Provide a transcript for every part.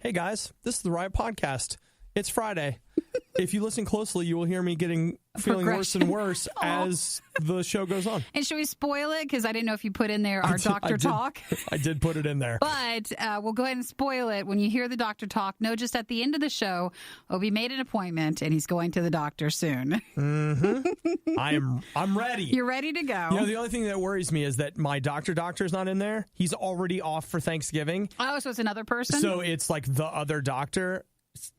Hey guys, this is the RIOT podcast. It's Friday. If you listen closely, you will hear me feeling worse and worse as the show goes on. And should we spoil it? Because I didn't know if you put in there our doctor talk. I did put it in there. But we'll go ahead and spoil it. When you hear the doctor talk, know just at the end of the show, Obi made an appointment and he's going to the doctor soon. Mm-hmm. I'm ready. You're ready to go. You know, the only thing that worries me is that my doctor's not in there. He's already off for Thanksgiving. Oh, so it's another person? So it's like the other doctor.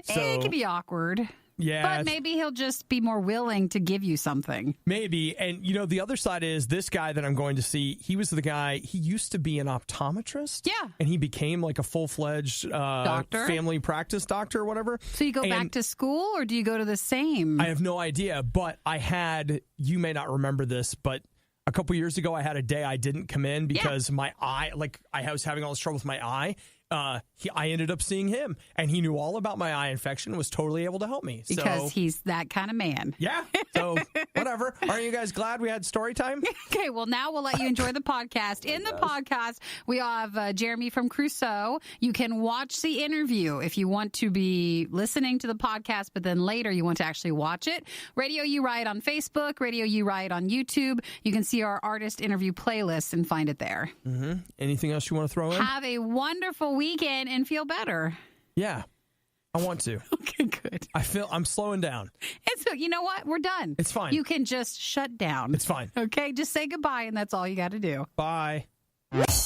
So, it can be awkward. Yeah. But maybe he'll just be more willing to give you something. Maybe. And, you know, the other side is this guy that I'm going to see, he was the guy, he used to be an optometrist. Yeah. And he became like a full-fledged family practice doctor or whatever. So you go back to school or do you go to the same? I have no idea. But you may not remember this, but a couple years ago I had a day I didn't come in because my eye, I was having all this trouble with my eye. I ended up seeing him, and he knew all about my eye infection and was totally able to help me. Because he's that kind of man. Yeah. So, whatever. Aren't you guys glad we had story time? Okay, well, now we'll let you enjoy the podcast. In the podcast, we have Jeremy from Crusoe. You can watch the interview if you want to be listening to the podcast, but then later you want to actually watch it. RadioU RIOT on Facebook, RadioU RIOT on YouTube. You can see our artist interview playlist and find it there. Mm-hmm. Anything else you want to throw in? Have a wonderful weekend and feel better. Yeah, I want to. Okay, good. I'm slowing down. And so, you know what? We're done. It's fine. You can just shut down. It's fine. Okay, just say goodbye, and that's all you got to do. Bye.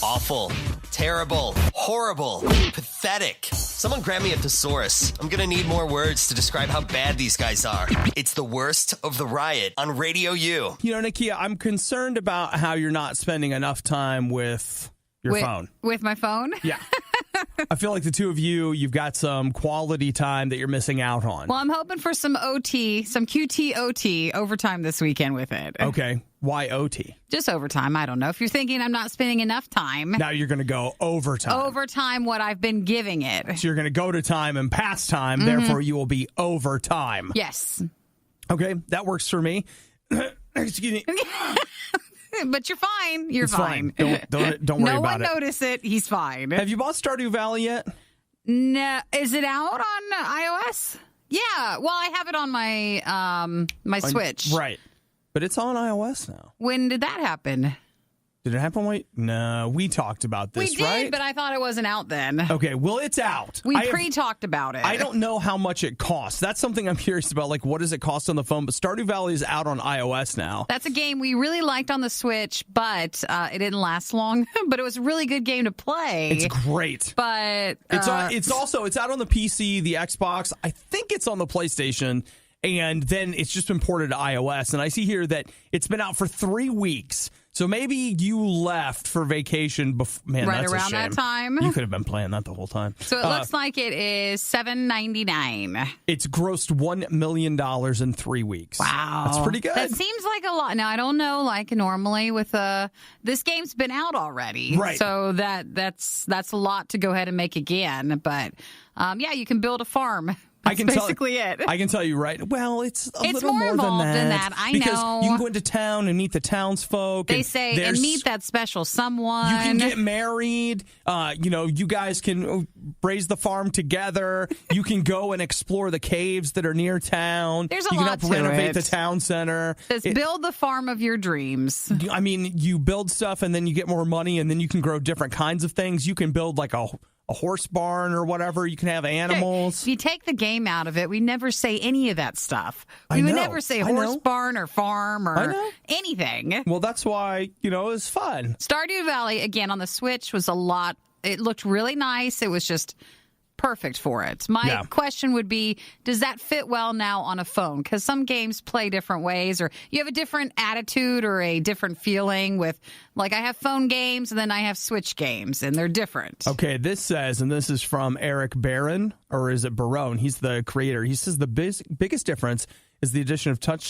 Awful, terrible, horrible, pathetic. Someone grab me a thesaurus. I'm gonna need more words to describe how bad these guys are. It's the worst of the riot on RadioU. You know, Nikki, I'm concerned about how you're not spending enough time with your phone. With my phone? Yeah. I feel like the two of you've got some quality time that you're missing out on. Well, I'm hoping for some OT, some QT overtime this weekend with it. Okay. Why OT? Just overtime. I don't know. If you're thinking I'm not spending enough time. Now you're going to go overtime. Overtime, what I've been giving it. So you're going to go to time and pass time. Therefore, you will be overtime. Yes. Okay. That works for me. Excuse me. But you're fine. You're fine. Don't worry about it. No one noticed it. He's fine. Have you bought Stardew Valley yet? No. Is it out on iOS? Yeah. Well, I have it on my my Switch. Right. But it's on iOS now. When did that happen? Did it happen? No, we talked about this, right? We did, but I thought it wasn't out then. Okay, well, it's out. We pre-talked about it. I don't know how much it costs. That's something I'm curious about. Like, what does it cost on the phone? But Stardew Valley is out on iOS now. That's a game we really liked on the Switch, but it didn't last long. But it was a really good game to play. It's great. But it's out on the PC, the Xbox. I think it's on the PlayStation. And then it's just been ported to iOS. And I see here that it's been out for 3 weeks. So maybe you left for vacation before. Man, right that's around a shame. that time. You could have been playing that the whole time. So it looks like it is $7.99. It's grossed $1 million in 3 weeks. Wow. That's pretty good. That seems like a lot. Now, I don't know, like normally with this game's been out already. Right. So that's a lot to go ahead and make again. But, yeah, you can build a farm. That's basically it. I can tell you, right? Well, it's little more involved than that. I know. Because you can go into town and meet the townsfolk. They say, and meet that special someone. You can get married. You guys can raise the farm together. You can go and explore the caves that are near town. There's a lot to it. You can help renovate the town center. Build the farm of your dreams. I mean, you build stuff and then you get more money and then you can grow different kinds of things. You can build like a horse barn or whatever. You can have animals. If you take the game out of it, we never say any of that stuff. We would never say horse barn or farm or anything. Well, that's why, it was fun. Stardew Valley, again, on the Switch was a lot. It looked really nice. It was just perfect for it. My question would be, does that fit well now on a phone? Because some games play different ways, or you have a different attitude or a different feeling with, like, I have phone games and then I have Switch games, and they're different. Okay, this says, and this is from Eric Barron, or is it Barone? He's the creator. He says the biggest difference is the addition of touch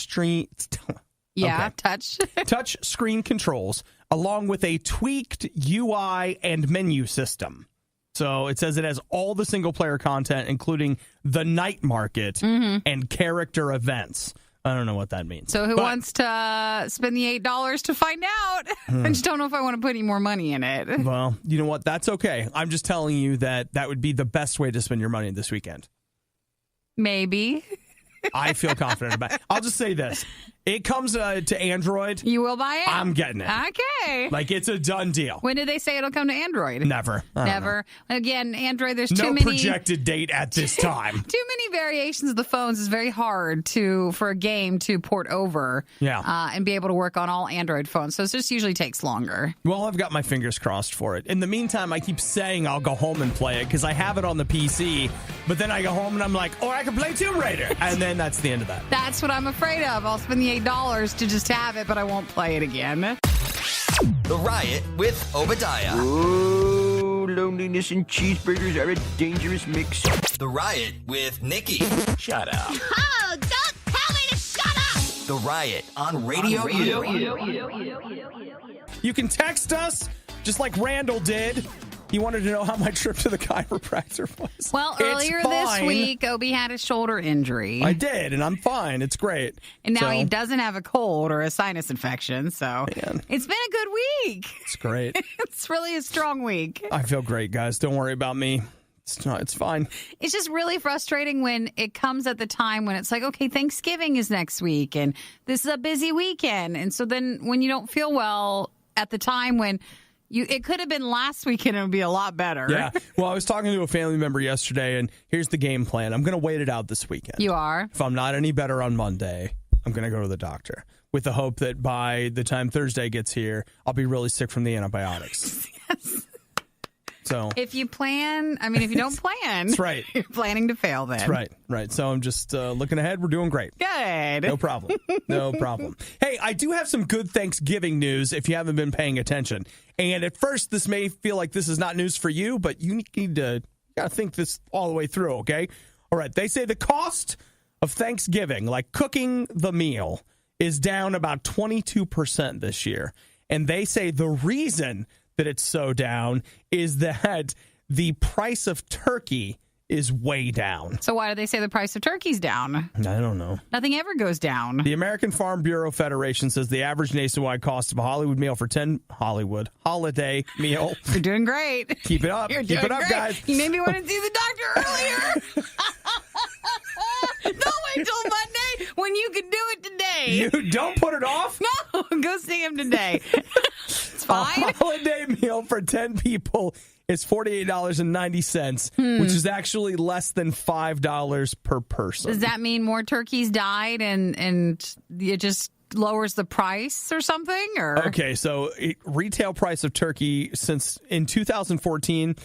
screen controls, along with a tweaked UI and menu system. So it says it has all the single-player content, including the night market and character events. I don't know what that means. So who wants to spend the $8 to find out? I just don't know if I want to put any more money in it. Well, you know what? That's okay. I'm just telling you that would be the best way to spend your money this weekend. Maybe. I feel confident about it. I'll just say this. It comes to Android. You will buy it? I'm getting it. Okay. Like, it's a done deal. When did they say it'll come to Android? Never. Never. Again, Android, there's no too many. projected date at this time. Too many variations of the phones is very hard for a game to port over. And be able to work on all Android phones. So it just usually takes longer. Well, I've got my fingers crossed for it. In the meantime, I keep saying I'll go home and play it because I have it on the PC. But then I go home and I'm like, I can play Tomb Raider. And then that's the end of that. That's what I'm afraid of. I'll spend the $8 to just have it, but I won't play it again. The Riot with Obadiah. Oh, loneliness and cheeseburgers are a dangerous mix. The Riot with Nikki. Shut up. Oh, don't tell me to shut up! The Riot on RadioU. You can text us just like Randall did. He wanted to know how my trip to the chiropractor was. Well, earlier this week, Obi had a shoulder injury. I did, and I'm fine. It's great. And now he doesn't have a cold or a sinus infection, so Man. It's been a good week. It's great. It's really a strong week. I feel great, guys. Don't worry about me. It's fine. It's just really frustrating when it comes at the time when it's like, okay, Thanksgiving is next week, and this is a busy weekend. And so then when you don't feel well at the time when it could have been last weekend, it would be a lot better. Yeah. Well, I was talking to a family member yesterday, and here's the game plan. I'm going to wait it out this weekend. You are? If I'm not any better on Monday, I'm going to go to the doctor with the hope that by the time Thursday gets here, I'll be really sick from the antibiotics. Yes. So if you don't plan, that's right. You're planning to fail then. That's right. So I'm just looking ahead. We're doing great. Good. No problem. No problem. Hey, I do have some good Thanksgiving news if you haven't been paying attention. And at first, this may feel like this is not news for you, but you need to think this all the way through, okay? All right. They say the cost of Thanksgiving, like cooking the meal, is down about 22% this year. And they say the reason that it's so down is that the price of turkey is way down. So why do they say the price of turkey's down? I don't know. Nothing ever goes down. The American Farm Bureau Federation says the average nationwide cost of a holiday meal. You're doing great. Keep it up. You're Keep doing it up, great. guys. You made me want to see the doctor earlier. Don't wait till Monday when you can do it today. You don't put it off? No, go see him today. It's fine. A holiday meal for 10 people is $48.90, which is actually less than $5 per person. Does that mean more turkeys died and it just lowers the price or something? Or Okay, so retail price of turkey since in 2014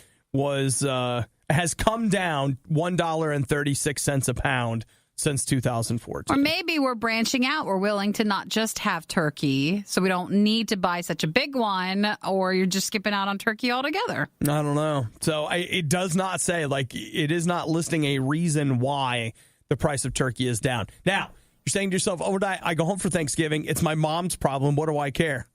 has come down $1.36 a pound since 2014. Or maybe we're branching out. We're willing to not just have turkey, so we don't need to buy such a big one, or you're just skipping out on turkey altogether. I don't know. So it does not say, it is not listing a reason why the price of turkey is down. Now, you're saying to yourself, Obadiah, I go home for Thanksgiving. It's my mom's problem. What do I care?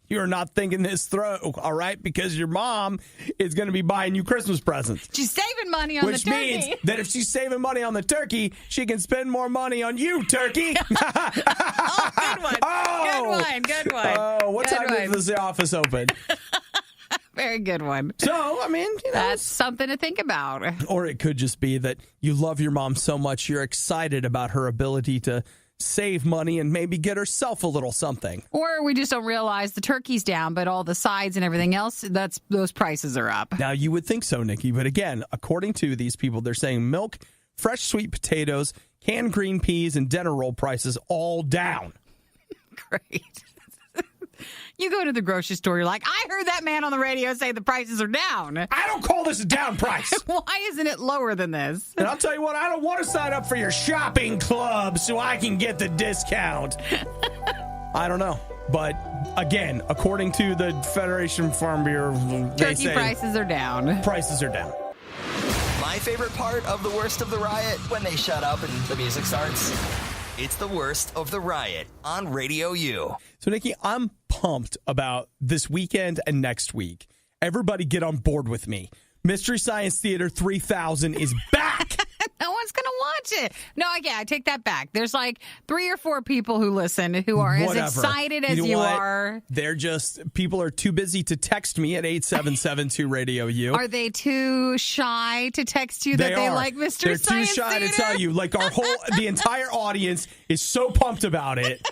You're not thinking this through, all right? Because your mom is going to be buying you Christmas presents. She's saving money on the turkey. Which means that if she's saving money on the turkey, she can spend more money on you, turkey. Good one. Good one. Oh, what time is the office open? Very good one. So, that's something to think about. Or it could just be that you love your mom so much, you're excited about her ability to save money and maybe get herself a little something. Or we just don't realize the turkey's down, but all the sides and everything else, those prices are up. Now, you would think so, Nikki, but again, according to these people, they're saying milk, fresh sweet potatoes, canned green peas, and dinner roll prices all down. Great. You go to the grocery store, you're like, I heard that man on the radio say the prices are down. I don't call this a down price. Why isn't it lower than this? And I'll tell you what, I don't want to sign up for your shopping club so I can get the discount. I don't know. But again, according to the Federation Farm Bureau, they say prices are down. Prices are down. My favorite part of the worst of the riot, when they shut up and the music starts. It's the worst of the riot on RadioU. So, Nikki, I'm pumped about this weekend and next week. Everybody get on board with me. Mystery Science Theater 3000 is back. No one's going to watch No, again, I take that back. There's like 3 or 4 people who listen who are as excited as you are. They're just, people are too busy to text me at 8772 RadioU. Are they too shy to text you that they like Mystery Science They're too shy Theater? to tell you. Like the entire audience is so pumped about it.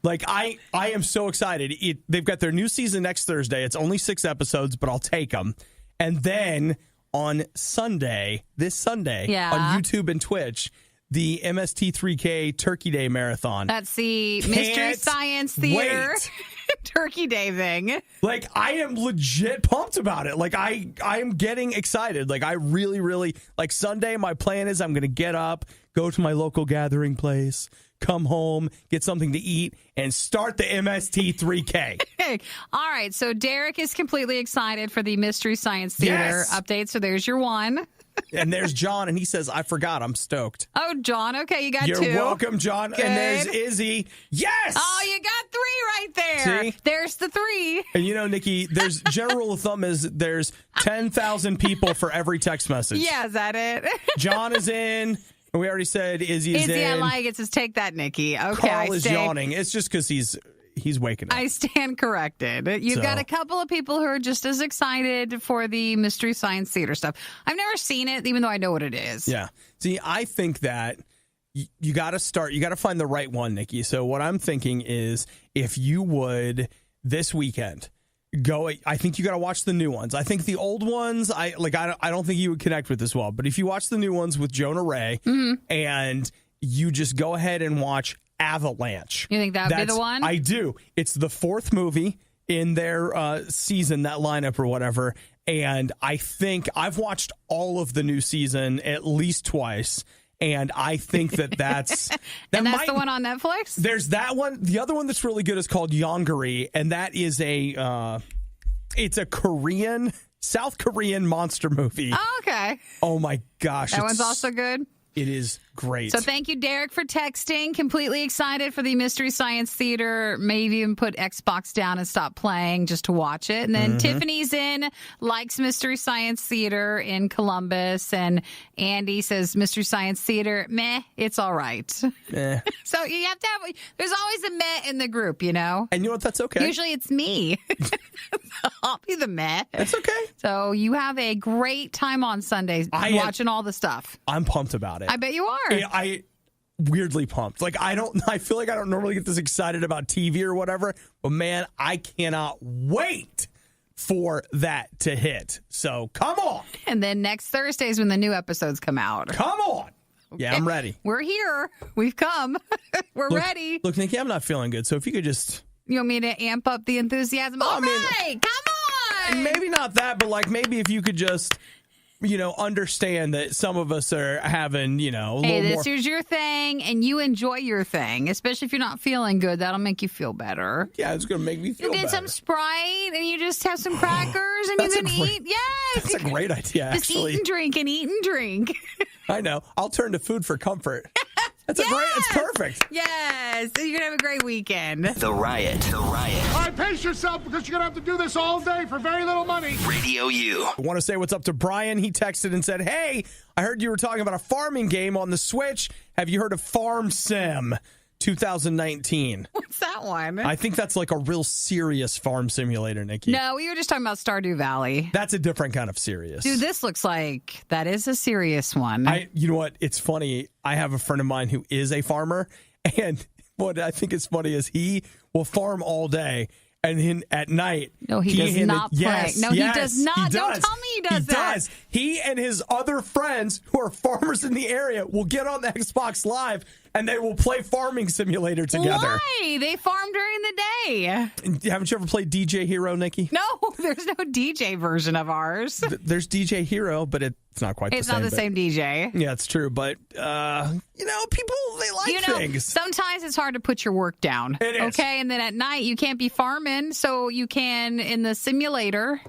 Like, I am so excited. They've got their new season next Thursday. It's only 6 episodes, but I'll take them. And then on Sunday, this Sunday, on YouTube and Twitch, the MST3K Turkey Day Marathon. That's the Mystery Science Theater Turkey Day thing. Like, I am legit pumped about it. Like, I am getting excited. Like, I really, really, like, Sunday, my plan is I'm going to get up, go to my local gathering place, come home, get something to eat, and start the MST3K. All right, so Derek is completely excited for the Mystery Science Theater update, so there's your one. And there's John, and he says, I forgot, I'm stoked. Oh, John, okay, you got 2. You're welcome, John. Good. And there's Izzy. Yes! Oh, you got 3 right there. See? There's the 3. And you know, Nikki, there's general rule of thumb is there's 10,000 people for every text message. Yeah, is that it? John is in. We already said Izzy is in. Izzy, I like it. Says take that, Nikki. Okay, Carl is yawning. It's just because he's waking up. I stand corrected. You've got a couple of people who are just as excited for the Mystery Science Theater stuff. I've never seen it, even though I know what it is. Yeah. See, I think that you got to find the right one, Nikki. So what I'm thinking is if you would this weekend go, I think you got to watch the new ones. I think the old ones, I don't think you would connect with as well. But if you watch the new ones with Jonah Ray and you just go ahead and watch Avalanche. You think that would be the one? I do. It's the 4th movie in their season, that lineup or whatever. And I think I've watched all of the new season at least twice. And I think that's... and that's the one on Netflix? There's that one. The other one that's really good is called Yongari. And that is it's a South Korean monster movie. Oh, okay. Oh, my gosh. That one's also good? It is great. So thank you, Derek, for texting. Completely excited for the Mystery Science Theater. Maybe even put Xbox down and stop playing just to watch it. And then Tiffany's in, likes Mystery Science Theater in Columbus. And Andy says Mystery Science Theater, meh, it's all right. Eh. So you have to have, there's always a meh in the group, you know? And you know what? That's okay. Usually it's me. I'll be the meh. That's okay. So you have a great time on Sundays watching all the stuff. I'm pumped about it. I bet you are. I weirdly pumped. Like, I feel like I don't normally get this excited about TV or whatever, but man, I cannot wait for that to hit. So come on. And then next Thursday is when the new episodes come out. Come on. Okay. Yeah, I'm ready. We're here. We've come. We're ready. Look, Nikki, I'm not feeling good. So if you could just... You want me to amp up the enthusiasm? All right, come on. Maybe not that, but like maybe if you could just... understand that some of us are having, a little more. Hey, this is your thing, and you enjoy your thing, especially if you're not feeling good. That'll make you feel better. Yeah, it's going to make me feel better. You get some Sprite, and you just have some crackers, and you can eat. Yes. That's a great idea, actually. Just eat and drink. I know. I'll turn to food for comfort. That's it's perfect. Yes. You're going to have a great weekend. The Riot. All right, pace yourself because you're going to have to do this all day for very little money. RadioU. I want to say what's up to Brian. He texted and said, hey, I heard you were talking about a farming game on the Switch. Have you heard of Farm Sim 2019? What's that one? I think that's like a real serious farm simulator, Nikki. No, we were just talking about Stardew Valley. That's a different kind of serious. Dude, this looks like that is a serious one. You know what? It's funny. I have a friend of mine who is a farmer, and what I think is funny is he will farm all day. And then at night, no, he does not play. Yes, no, yes, he does not. He does. Don't tell me he does that. Does. He and his other friends who are farmers in the area will get on the Xbox Live and they will play Farming Simulator together. Why? They farm during the day. Haven't you ever played DJ Hero, Nikki? No, there's no DJ version of ours. There's DJ Hero, but it's not quite the same. It's not the same DJ. Yeah, it's true. But, people, they like things. Sometimes it's hard to put your work down. It is. Okay, and then at night you can't be farming, so you can in the simulator.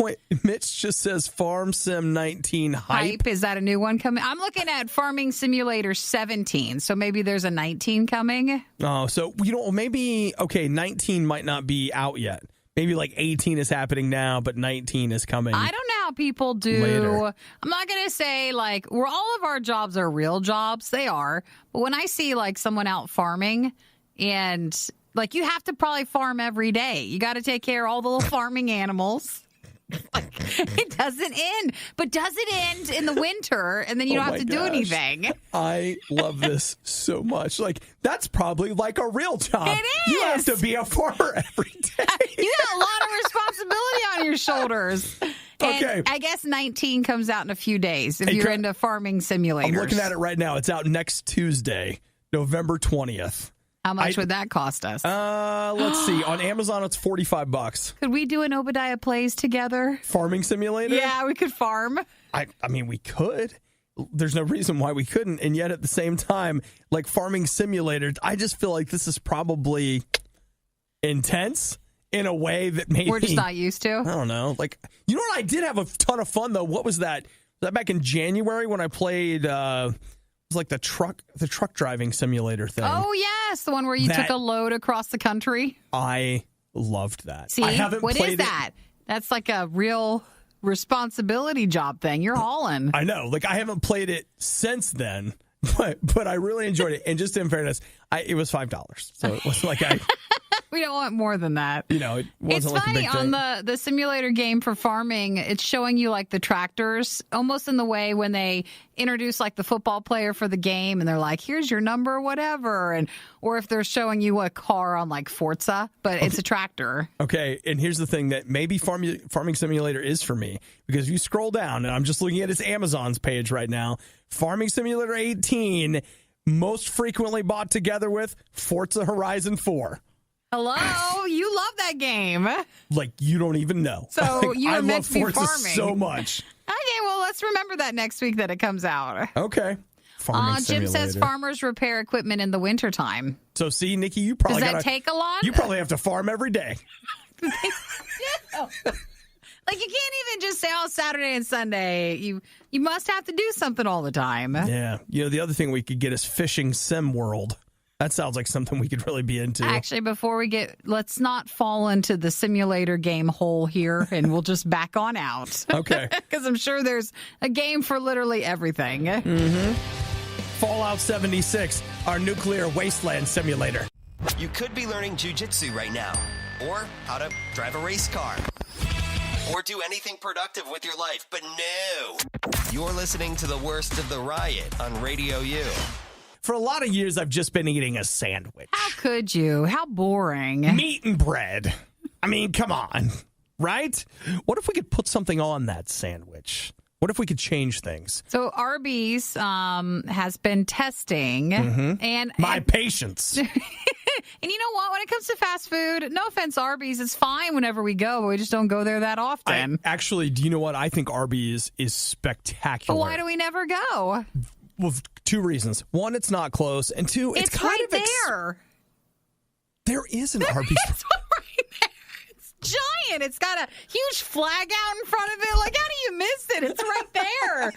Wait, Mitch just says Farm Sim 19 hype. Is that a new one coming? I'm looking at Farming Simulator 17, so maybe there's a 19 coming. Oh, so, maybe, 19 might not be out yet. Maybe like 18 is happening now, but 19 is coming. I don't know how people do. Later. I'm not going to say like all of our jobs are real jobs. They are. But when I see like someone out farming and like you have to probably farm every day. You got to take care of all the little farming animals. Like, it doesn't end. But does it end in the winter and then you don't have to do anything? I love this so much. Like, that's probably like a real job. It is. You have to be a farmer every day. You got a lot of responsibility on your shoulders. And Okay. I guess 19 comes out in a few days if you're into farming simulators. I'm looking at it right now. It's out next Tuesday, November 20th. How much would that cost us? Let's see. On Amazon, it's $45. Could we do an Obadiah Plays together? Farming simulator? Yeah, we could farm. I mean, we could. There's no reason why we couldn't. And yet at the same time, like farming simulator, I just feel like this is probably intense in a way that maybe We're just not used to. I don't know. Like, you know what? I did have a ton of fun, though. What was that? Was that back in January when I played... It was like the truck driving simulator thing. Oh, yes. The one where you took a load across the country. I loved that. See, I haven't what played is that? That's like a real responsibility job thing. You're hauling. I know. Like, I haven't played it since then, but I really enjoyed it. And just in fairness, it was $5. So it wasn't like I... We don't want more than that. You know, it wasn't it's like funny, a big thing. on the simulator game for farming, it's showing you like the tractors, almost in the way when they introduce like the football player for the game and they're like, here's your number, whatever. And or if they're showing you a car on like Forza, but it's a tractor. Okay, and here's the thing that maybe Farming Simulator is for me, because if you scroll down, and I'm just looking at its Amazon's page right now, Farming Simulator 18, most frequently bought together with Forza Horizon 4. Hello, you love that game. Like, you don't even know. So like, you I are meant love to be Forza farming so much. Okay, well, let's remember that next week that it comes out. Okay. Farming Jim says Simulator. farmers repair equipment in the wintertime. So, see, Nikki, you probably Does that take a lot? You probably have to farm every day. Like, you can't even just say, oh, Saturday and Sunday. You must have to do something all the time. Yeah. You know, the other thing we could get is Fishing Sim World. That sounds like something we could really be into. Actually, let's not fall into the simulator game hole here, and we'll just back on out. Okay. Because I'm sure there's a game for literally everything. Mm-hmm. Fallout 76, our nuclear wasteland simulator. You could be learning jiu-jitsu right now, or how to drive a race car, or do anything productive with your life, but no. You're listening to the worst of the riot on RadioU. For a lot of years, I've just been eating a sandwich. How could you? How boring. Meat and bread. I mean, come on. Right? What if we could put something on that sandwich? What if we could change things? So Arby's has been testing. And My patience. And you know what? When it comes to fast food, no offense, Arby's, it's fine whenever we go, but we just don't go there that often. Actually, do you know what? I think Arby's is spectacular. But why do we never go? Well, two reasons. One, it's not close. And two, it's kind right of there. There is an Arby's. It's right there. It's giant. It's got a huge flag out in front of it. Like, how do you miss it? It's right there.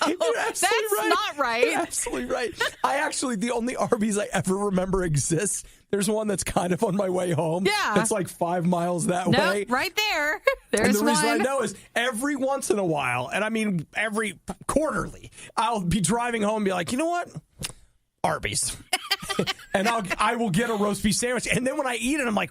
You're absolutely That's right. not right. You're absolutely right. The only Arby's I ever remember exists, there's one that's kind of on my way home. Yeah. That's like 5 miles that No, way. right there. And There's the reason I one. know is every once in a while, and I mean every quarterly, I'll be driving home and be like, you know what? Arby's. And I will get a roast beef sandwich. And then when I eat it, I'm like,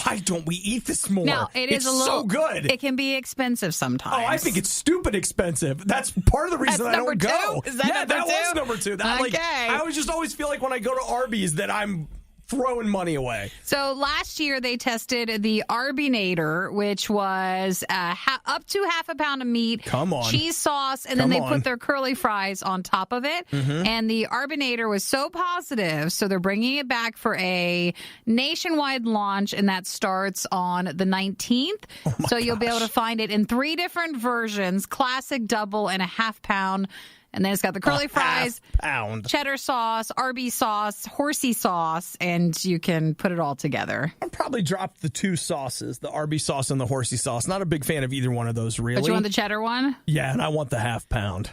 why don't we eat this more? Now, it's a little, so good. It can be expensive sometimes. Oh, I think it's stupid expensive. That's part of the reason That's I don't number go. two? Is that number that two? was number two. That, Okay. I always feel like when I go to Arby's that I'm throwing money away. So last year they tested the Arbinator, which was up to half a pound of meat, Come on. cheese sauce, and then they put their curly fries on top of it. And the Arbinator was so positive, so they're bringing it back for a nationwide launch, and that starts on the 19th. So you'll be able to find it in 3 different versions, classic, double, and a half pound. And then it's got the curly fries, Half-pound. cheddar sauce, Arby's sauce, horsey sauce, and you can put it all together. I'll probably drop the 2 sauces, the Arby's sauce and the horsey sauce. Not a big fan of either one of those, really. But you want the cheddar one? Yeah, and I want the half-pound.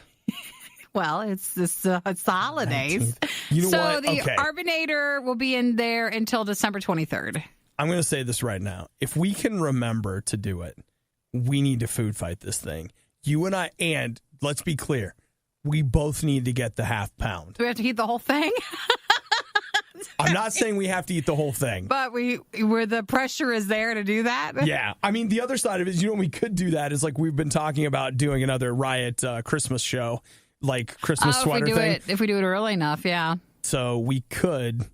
Well, it's the holidays. You know so what? the Okay. Arbinator will be in there until December 23rd. I'm going to say this right now. If we can remember to do it, we need to food fight this thing. You and I, and let's be clear, we both need to get the half pound. Do we have to eat the whole thing? I'm not saying we have to eat the whole thing. But where the pressure is there to do that? Yeah. I mean, the other side of it is, we could do that is like we've been talking about doing another Riot Christmas show, like Christmas sweater thing. If we do it early enough, yeah. So we could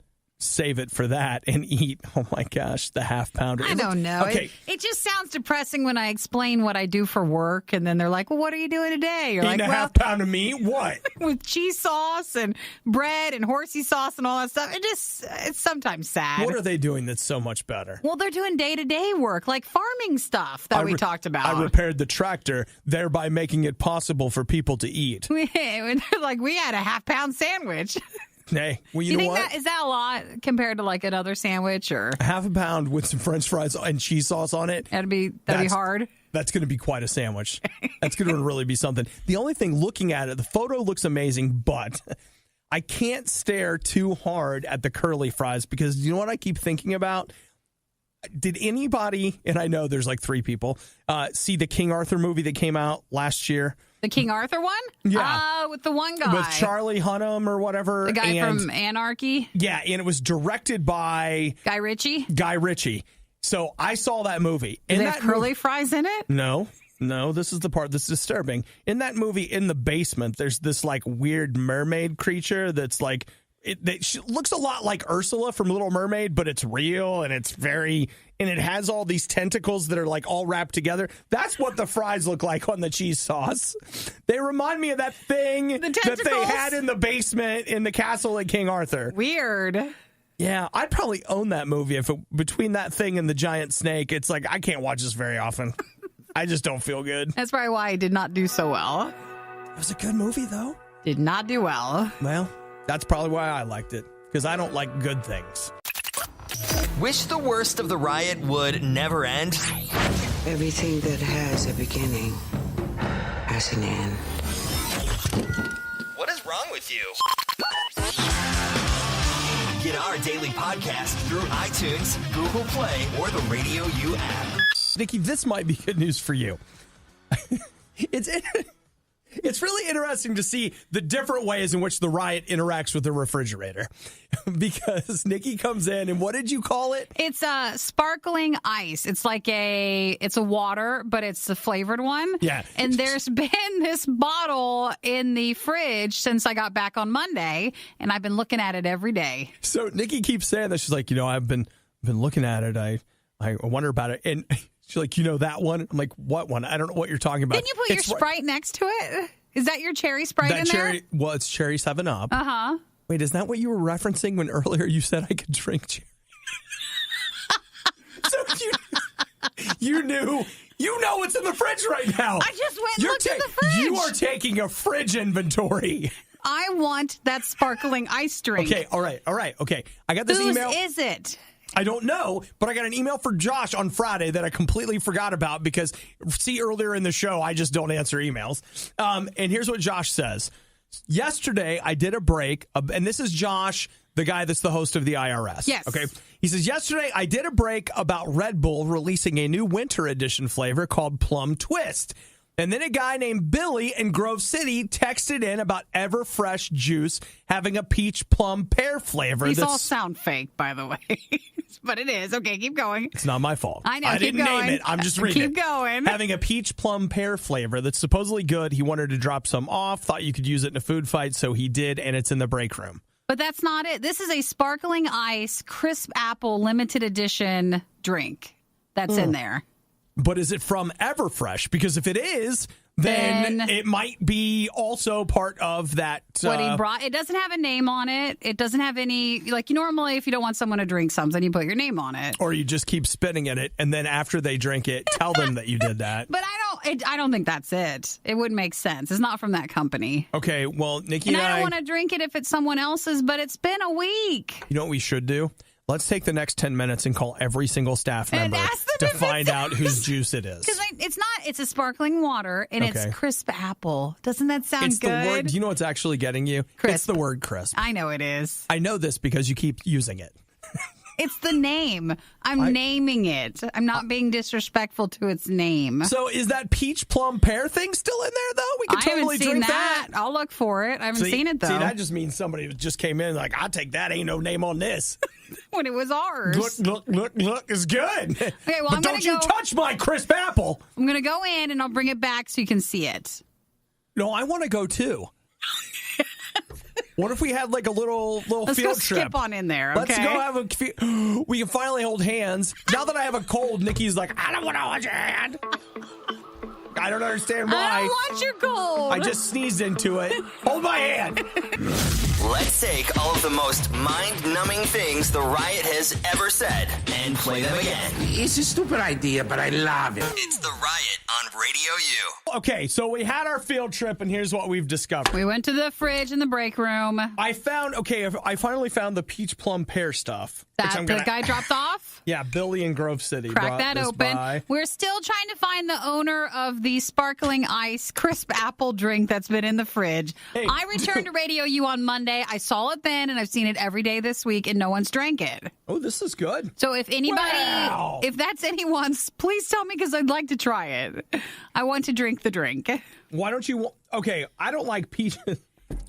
save it for that and eat, oh my gosh, the half pounder. I don't know. Okay. It just sounds depressing when I explain what I do for work, and then they're like, well, what are you doing today? You're Eating like, a half pound of meat? What? With cheese sauce and bread and horsey sauce and all that stuff. It's sometimes sad. What are they doing that's so much better? Well, they're doing day-to-day work, like farming stuff that we talked about. I repaired the tractor, thereby making it possible for people to eat. They're like, we had a half-pound sandwich. Hey, well, you know what? Is that a lot compared to like another sandwich or half a pound with some French fries and cheese sauce on it? That'd be hard. That's going to be quite a sandwich. That's going to really be something. The only thing, looking at it, the photo looks amazing, but I can't stare too hard at the curly fries because you know what I keep thinking about? Did anybody, and I know there's like 3 people, see the King Arthur movie that came out last year? The King Arthur one? Yeah. With the one guy. With Charlie Hunnam or whatever. The guy from Anarchy? Yeah, and it was directed by... Guy Ritchie. So I saw that movie. Do they have curly fries in it? No, this is the part that's disturbing. In that movie, in the basement, there's this like weird mermaid creature that's like... She looks a lot like Ursula from Little Mermaid, but it's real and it's and it has all these tentacles that are like all wrapped together. That's what the fries look like on the cheese sauce. They remind me of that thing that they had in the basement in the castle at King Arthur. Weird. Yeah, I'd probably own that movie if between that thing and the giant snake, it's like, I can't watch this very often. I just don't feel good. That's probably why it did not do so well. It was a good movie, though. Did not do well. Well, that's probably why I liked it, because I don't like good things. Wish the worst of the riot would never end? Everything that has a beginning has an end. What is wrong with you? Get our daily podcast through iTunes, Google Play, or the RadioU app. Nikki, this might be good news for you. It's really interesting to see the different ways in which the riot interacts with the refrigerator. Because Nikki comes in, and what did you call it? It's a sparkling ice. It's like it's a water, but it's the flavored one. Yeah. And there's been this bottle in the fridge since I got back on Monday, and I've been looking at it every day. So Nikki keeps saying that. She's like, I've been looking at it. I wonder about it. And she's like, that one? I'm like, what one? I don't know what you're talking about. Didn't you put your Sprite next to it? Is that your cherry Sprite in there? Well, it's cherry 7-Up. Uh-huh. Wait, is that what you were referencing when earlier you said I could drink cherry? So you know what's in the fridge right now. I just went and looked in the fridge. You are taking a fridge inventory. I want that sparkling ice drink. Okay, all right. Okay, I got this email. Whose is it? I don't know, but I got an email for Josh on Friday that I completely forgot about because, earlier in the show, I just don't answer emails. And here's what Josh says. Yesterday, I did a break, and this is Josh, the guy that's the host of the IRS. Yes. Okay. He says, yesterday, I did a break about Red Bull releasing a new winter edition flavor called Plum Twist. And then a guy named Billy in Grove City texted in about Everfresh juice having a peach plum pear flavor. These all sound fake, by the way. But it is. Okay, keep going. It's not my fault. I know. I didn't name it. I'm just reading it. Keep going. Having a peach plum pear flavor that's supposedly good. He wanted to drop some off, thought you could use it in a food fight, so he did, and it's in the break room. But that's not it. This is a sparkling ice, crisp apple, limited edition drink that's in there. But is it from Everfresh? Because if it is, then it might be also part of that. What he brought. It doesn't have a name on it. It doesn't have any, like normally if you don't want someone to drink something, you put your name on it. Or you just keep spitting at it, and then after they drink it, tell them that you did that. But I don't think that's it. It wouldn't make sense. It's not from that company. Okay, well, Nikki and I don't want to drink it if it's someone else's, but it's been a week. You know what we should do? Let's take the next 10 minutes and call every single staff member to find out whose juice it is. Because it's a sparkling water, and it's crisp apple. Doesn't that sound good? The word, do you know what's actually getting you? Crisp. It's the word crisp. I know it is. I know this because you keep using it. It's the name. I'm naming it. I'm not being disrespectful to its name. So is that peach plum pear thing still in there, though? We can totally drink that. I'll look for it. I haven't seen it, though. See, that just means somebody just came in like, I'll take that. Ain't no name on this. When it was ours. Look, it's good. Okay, well, but don't you touch my crisp apple. I'm going to go in and I'll bring it back so you can see it. No, I want to go, too. What if we had like a little Let's field go trip? skip on in there, okay? Let's go have we can finally hold hands. Now that I have a cold, Nikki's like, I don't want to hold your hand. I don't understand why. I don't want your cold. I just sneezed into it. Hold my hand. Let's take all of the most mind-numbing things the Riot has ever said and play them again. It's a stupid idea, but I love it. It's the Riot on Radio U. Okay, so we had our field trip, and here's what we've discovered. We went to the fridge in the break room. I finally found the peach plum pear stuff. That the guy dropped off? Yeah, Billy in Grove City. Crack that open. By. We're still trying to find the owner of the sparkling ice crisp apple drink that's been in the fridge. Hey. I returned to Radio U on Monday. I saw it then, and I've seen it every day this week, and no one's drank it. Oh, this is good. So if anybody, if that's anyone's, please tell me because I'd like to try it. I want to drink the drink. Why don't you? Okay, I don't like peaches.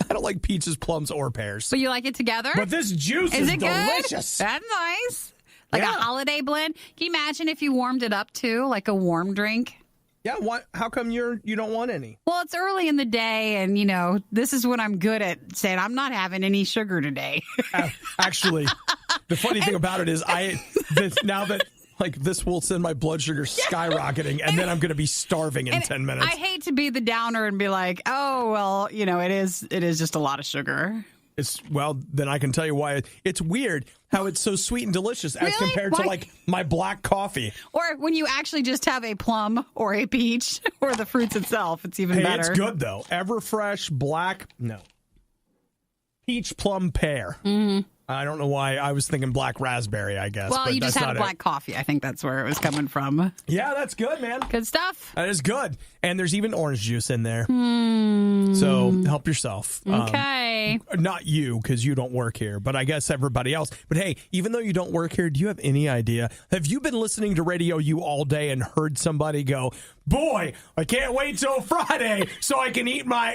I don't like peaches, plums, or pears. But you like it together? But this juice is delicious. Good? That's nice. Like a holiday blend. Can you imagine if you warmed it up too, like a warm drink? Yeah. What? How come you don't want any? Well, it's early in the day, and this is when I'm good at saying I'm not having any sugar today. Actually, the funny thing about it is now that. Like, this will send my blood sugar skyrocketing, and then I'm going to be starving in 10 minutes. I hate to be the downer and be like, oh, well, it is just a lot of sugar. Then I can tell you why. It's weird how it's so sweet and delicious as compared to, like, my black coffee. Or when you actually just have a plum or a peach or the fruits itself, it's even better. It's good, though. Everfresh, black, no. Peach, plum, pear. Mm-hmm. I don't know why I was thinking black raspberry, I guess. Well, you just had a black coffee. I think that's where it was coming from. Yeah, that's good, man. Good stuff. That is good. And there's even orange juice in there. So help yourself. Okay. Not you, because you don't work here, but I guess everybody else. But hey, even though you don't work here, do you have any idea? Have you been listening to Radio U all day and heard somebody go, boy, I can't wait till Friday so I can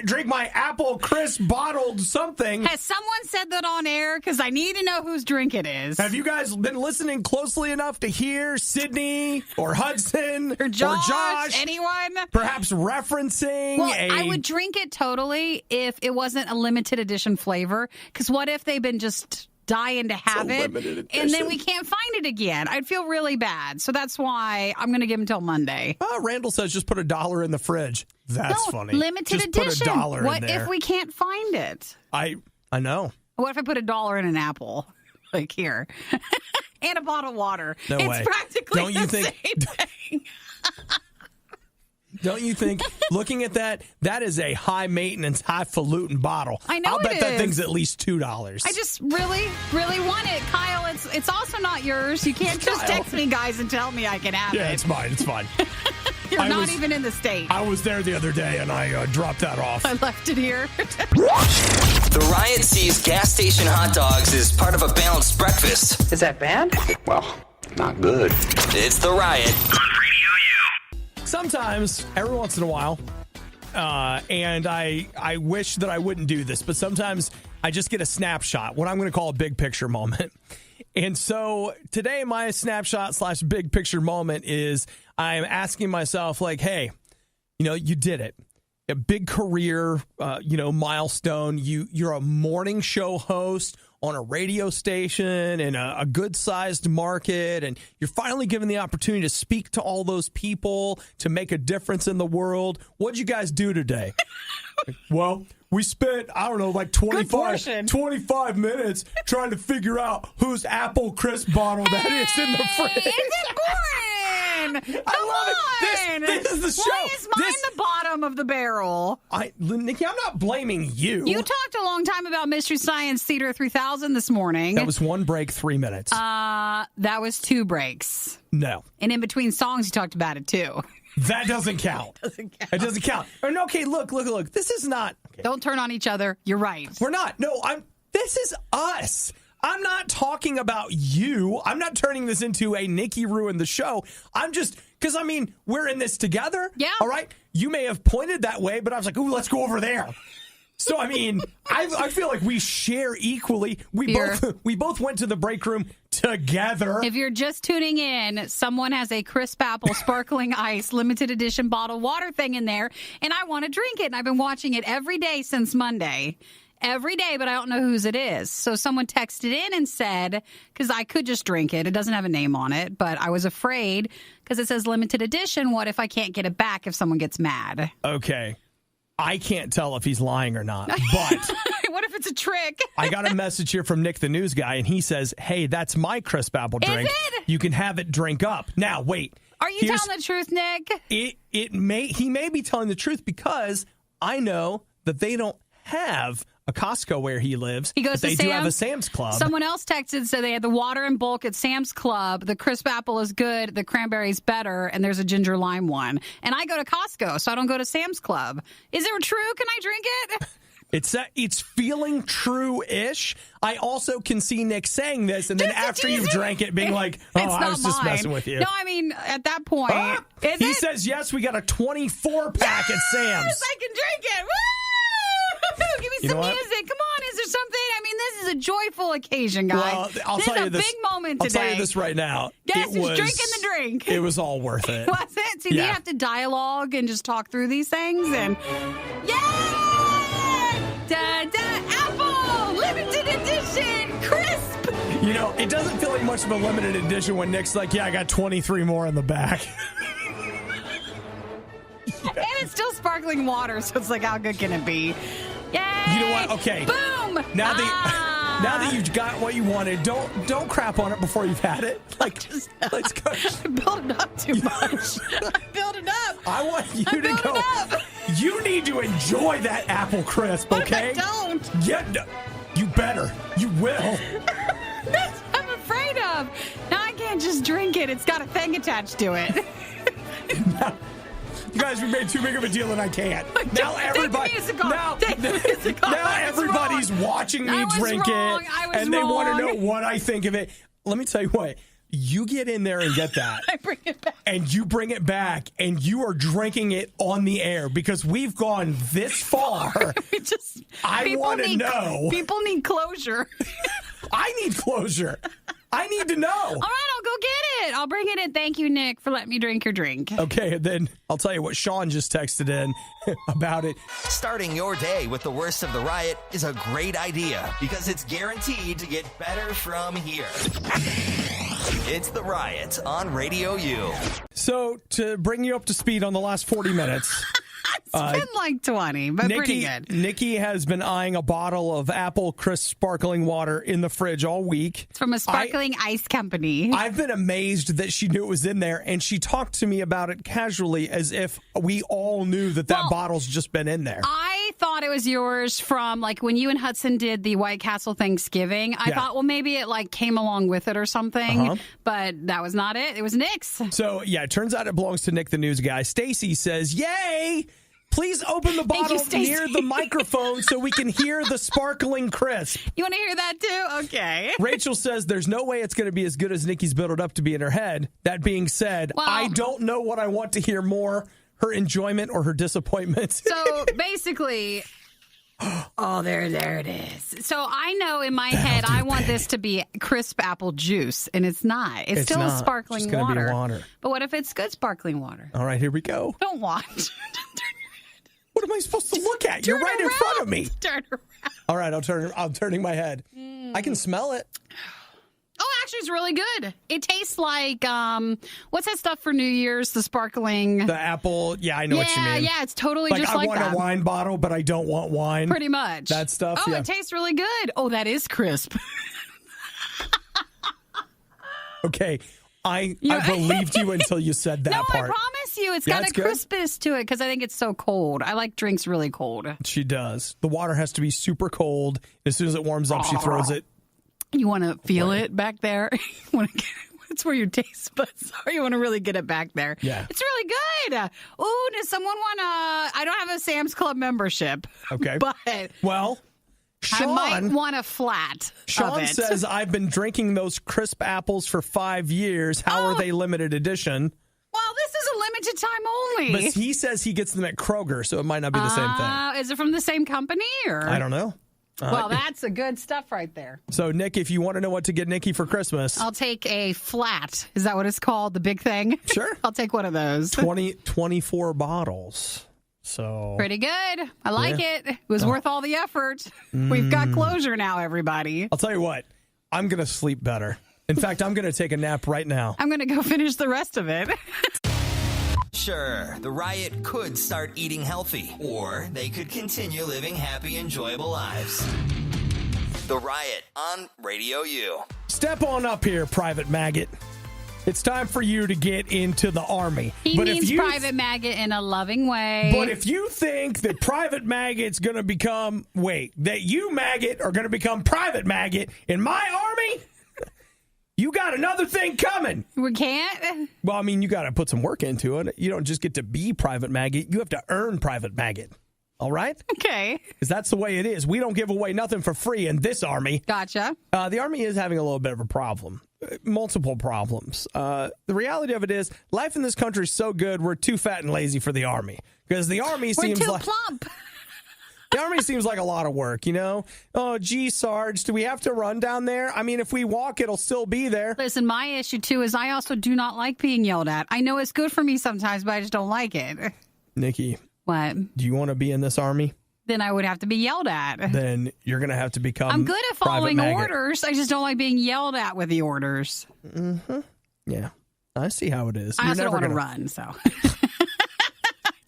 drink my apple crisp bottled something? Has someone said that on air? Because I need to know whose drink it is. Have you guys been listening closely enough to hear Sydney or Hudson or Josh? Anyone? Perhaps referencing I would drink it totally if it wasn't a limited edition flavor. Because what if they've been just dying to have it, and then we can't find it again? I'd feel really bad. So that's why I'm going to give them till Monday. Randall says just put $1 in the fridge. That's funny. Limited just edition. Put $1 what in there. if we can't find it? I know. What if I put $1 in an apple? Like here. And a bottle of water. No way. It's practically the same thing. Don't you think, looking at that is a high-maintenance, highfalutin bottle. I know I'll bet it that is. thing's at least $2. I just really, really want it. Kyle, it's also not yours. You can't just text me, guys, and tell me I can have it. Yeah, it's mine. It's fine. You're not even in the state. I was there the other day, and I dropped that off. I left it here. The Riot sees gas station hot dogs as part of a balanced breakfast. Is that bad? Well, not good. It's the Riot on Radio U. Sometimes, every once in a while, and I wish that I wouldn't do this, but sometimes I just get a snapshot, what I'm going to call a big picture moment. And so today, my snapshot / big picture moment is I'm asking myself, like, hey, you did it. A big career, milestone. You're a morning show host on a radio station in a good-sized market, and you're finally given the opportunity to speak to all those people to make a difference in the world. What'd you guys do today? Well, we spent, I don't know, like 25 minutes trying to figure out whose apple crisp bottle that is in the fridge. It's important. I love it. This is the show. Why is mine the bottom of the barrel? Nikki, I'm not blaming you. You talked a long time about Mystery Science Theater 3000 this morning. That was 1 break, 3 minutes. That was 2 breaks. No. And in between songs, you talked about it, too. That doesn't count. It doesn't count. And okay, look. This is not. Okay. Don't turn on each other. You're right. We're not. No, this is us. I'm not talking about you. I'm not turning this into a Nikki ruined the show. I'm just, because, I mean, we're in this together. Yeah. All right? You may have pointed that way, but I was like, ooh, let's go over there. So, I mean, I feel like we share equally. We both went to the break room together. If you're just tuning in, someone has a crisp apple sparkling ice limited edition bottled water thing in there, and I want to drink it. And I've been watching it every day since Monday. Every day, but I don't know whose it is. So someone texted in and said, because I could just drink it. It doesn't have a name on it, but I was afraid because it says limited edition. What if I can't get it back if someone gets mad? Okay. I can't tell if he's lying or not, but what if it's a trick? I got a message here from Nick, the news guy, and he says, hey, that's my crisp apple drink. Is it? You can have it drink up. Now, wait. Are you telling the truth, Nick? He may be telling the truth because I know that they don't have a Costco where he lives. He goes but to they Sam's. do have a Sam's Club. Someone else texted, so they had the water in bulk at Sam's Club. The crisp apple is good. The cranberry's better. And there's a ginger lime one. And I go to Costco, so I don't go to Sam's Club. Is it true? Can I drink it? It's feeling true-ish. I also can see Nick saying this, and then after you've drank it, being like, oh, I was just messing with you. No, I mean, at that point. He says, yes, we got a 24-pack at Sam's. Yes, I can drink it. Woo! Give me some music. Come on, is there something? I mean, this is a joyful occasion, guys. Well, I'll tell you this. This is a big moment today. I'll tell you this right now. Yes, who's drinking the drink? It was all worth it. Was it? See, you have to dialogue and just talk through these things. And Apple! Limited edition! Crisp! You know, it doesn't feel like much of a limited edition when Nick's like, yeah, I got 23 more in the back. And it's still sparkling water, so it's like, how good can it be? Yay! You know what? Okay. Boom! Now that you've got what you wanted, don't crap on it before you've had it. Like, let's go. I built it up too much. I built it up. I want you to go. You need to enjoy that apple crisp, okay? What if I don't? Yeah, no, you better. You will. That's what I'm afraid of. Now I can't just drink it. It's got a thing attached to it. You guys, we made too big of a deal and I can't. Now everybody's watching me drink it, and they want to know what I think of it. Let me tell you what. You get in there and get that. I bring it back. And you bring it back, and you are drinking it on the air because we've gone this far. I want to know. People need closure. I need closure. I need to know. All right, I'll go get it. I'll bring it in. Thank you, Nick, for letting me drink your drink. Okay, and then I'll tell you what Sean just texted in about it. Starting your day with the worst of the riot is a great idea because it's guaranteed to get better from here. It's The Riot on RadioU. So, to bring you up to speed on the last 40 minutes... It's been like 20, but pretty good. Nikki has been eyeing a bottle of apple crisp sparkling water in the fridge all week. It's from a sparkling ice company. I've been amazed that she knew it was in there, and she talked to me about it casually as if we all knew that bottle's just been in there. I thought it was yours from, like, when you and Hudson did the White Castle Thanksgiving. I thought, well, maybe it, like, came along with it or something, but that was not it. It was Nick's. So, yeah, it turns out it belongs to Nick, the news guy. Stacy says, yay! Please open the bottle near the microphone so we can hear the sparkling crisp. You want to hear that too? Okay. Rachel says there's no way it's going to be as good as Nikki's built it up to be in her head. That being said, I don't know what I want to hear more, her enjoyment or her disappointment. So basically... Oh, there it is. So I know in my head I want this to be crisp apple juice, and it's not. It's still not. sparkling It's gonna water. be water. But what if it's good sparkling water? All right, here we go. Don't watch. What am I supposed to look at? You're right in front of me. Turn around. All right, I'm turning my head. I can smell it. Oh, actually, it's really good. It tastes like, what's that stuff for New Year's? The sparkling. The apple. Yeah, I know what you mean. Yeah, it's totally just like that. I want a wine bottle, but I don't want wine. Pretty much. That stuff, Oh, it tastes really good. Oh, that is crisp. Okay. I believed you until you said that part. No, I promise you. It's got a crispness to it because I think it's so cold. I like drinks really cold. She does. The water has to be super cold. As soon as it warms up, she throws it. You want to feel it back there? It's where your taste buds are. You want to really get it back there. Yeah. It's really good. Ooh, does someone want to... I don't have a Sam's Club membership. Okay. But... Well... Sean, I might want a flat. Sean says, I've been drinking those crisp apples for 5 years. How are they limited edition? Well, this is a limited time only. But he says he gets them at Kroger, so it might not be the same thing. Is it from the same company? Or I don't know. Well, that's a good stuff right there. So, Nick, if you want to know what to get Nikki for Christmas. I'll take a flat. Is that what it's called? The big thing? Sure. I'll take one of those. 24 bottles. So pretty good. I like it. It was worth all the effort. We've got closure now, everybody. I'll tell you what. I'm going to sleep better. In fact, I'm going to take a nap right now. I'm going to go finish the rest of it. Sure, the Riot could start eating healthy, or they could continue living happy, enjoyable lives. The Riot on Radio U. Step on up here, Private Maggot. It's time for you to get into the Army. He means Private Maggot in a loving way. But if you think that Private Maggot's going to that you, Maggot, are going to become Private Maggot in my Army, you got another thing coming. We can't? Well, I mean, you got to put some work into it. You don't just get to be Private Maggot. You have to earn Private Maggot. All right? Okay. Because that's the way it is. We don't give away nothing for free in this Army. Gotcha. The Army is having a little bit of a problem. Multiple problems. The reality of it is, life in this country is so good, we're too fat and lazy for the Army. Because the Army seems too like... plump. The Army seems like a lot of work, you know? Oh, gee, Sarge, do we have to run down there? I mean, if we walk, it'll still be there. Listen, my issue, too, is I also do not like being yelled at. I know it's good for me sometimes, but I just don't like it. Nikki. What? Do you want to be in this Army? Then I would have to be yelled at. Then you're going to have to become I'm good at following orders. I just don't like being yelled at with the orders. Mm-hmm. Yeah. I see how it is. I also don't want to run, so...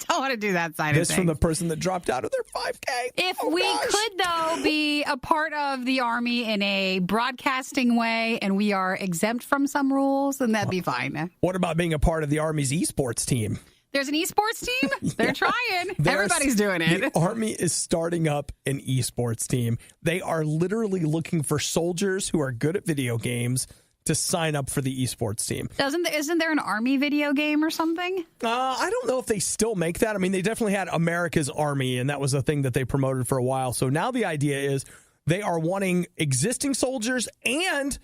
don't want to do that side of things. This from the person that dropped out of their 5K. If we could, though, be a part of the Army in a broadcasting way and we are exempt from some rules, then that'd be fine. What about being a part of the Army's esports team? There's an esports team? They're trying. Everybody's doing it. The Army is starting up an esports team. They are literally looking for soldiers who are good at video games to sign up for the esports team. Isn't there an Army video game or something? I don't know if they still make that. I mean, they definitely had America's Army, and that was a thing that they promoted for a while. So now the idea is they are wanting existing soldiers and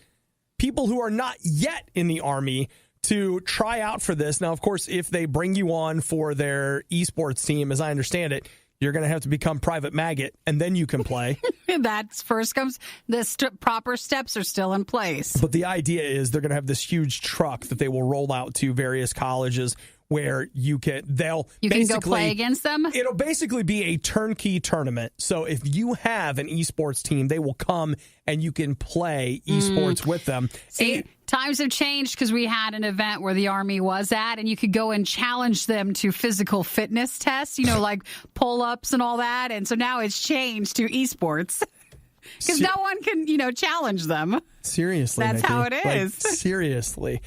people who are not yet in the Army to try out for this. Now, of course, if they bring you on for their esports team, as I understand it, you're going to have to become Private Maggot, and then you can play. That's first comes. The proper steps are still in place. But the idea is they're going to have this huge truck that they will roll out to various colleges where you can go play against them. It'll basically be a turnkey tournament. So if you have an esports team, they will come and you can play esports with them. See, times have changed because we had an event where the Army was at, and you could go and challenge them to physical fitness tests, like pull-ups and all that. And so now it's changed to esports because no one can, challenge them. Seriously, that's Nikki. how it is. Seriously.